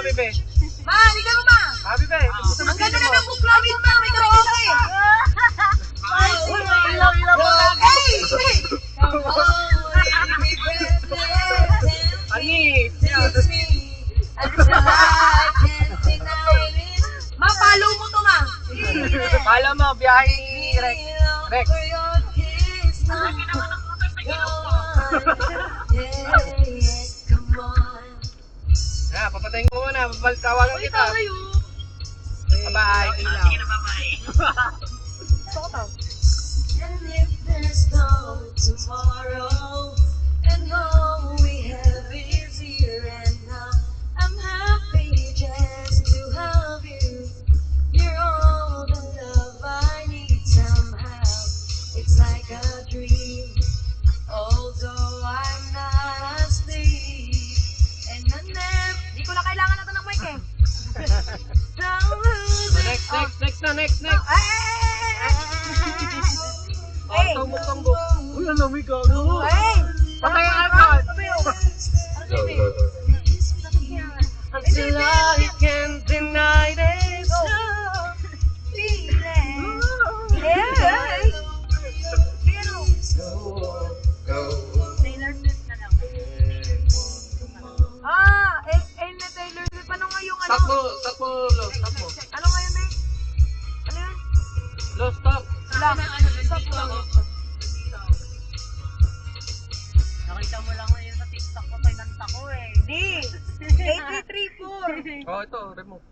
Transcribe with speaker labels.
Speaker 1: Happy be.
Speaker 2: Ma, hindi ka mo ma.
Speaker 1: Happy be.
Speaker 2: Ang ganda na ng buklawin ma, may karaoke. Ay, ilaw mo na. Hey!
Speaker 1: Ani.
Speaker 2: Ma, follow mo to ma.
Speaker 1: Pala mo, biyahe ni Rex. Rex. Papatayin ko muna. Tawagan kita. Bye-bye.
Speaker 3: Sige na, bye-bye.
Speaker 4: And if there's no tomorrow, and all we have is here and now, I'm happy just to have you. You're all the love I need somehow. It's like a dream, although I'm not asleep. And I never
Speaker 2: Hindi ko na kailangan natin ng mic eh.
Speaker 4: know who
Speaker 1: Next.
Speaker 2: Hey!
Speaker 1: Tumbok. Uy, ang lamig ako.
Speaker 2: Hey!
Speaker 1: Patay ang alcohol.
Speaker 4: until I can't deny this love feeling.
Speaker 2: Hey!
Speaker 3: Taylor Swift na lang.
Speaker 2: Na Taylor Swift. Paano nga yung ano?
Speaker 1: Stop mo.
Speaker 2: Ano nga yun, babe? Ano yun?
Speaker 1: Low, stop.
Speaker 2: Wala.
Speaker 3: Stop lang. Nakita mo lang ngayon sa TikTok ko, kinanta ko eh.
Speaker 2: Di! 8334!
Speaker 1: Oh, ito, remove.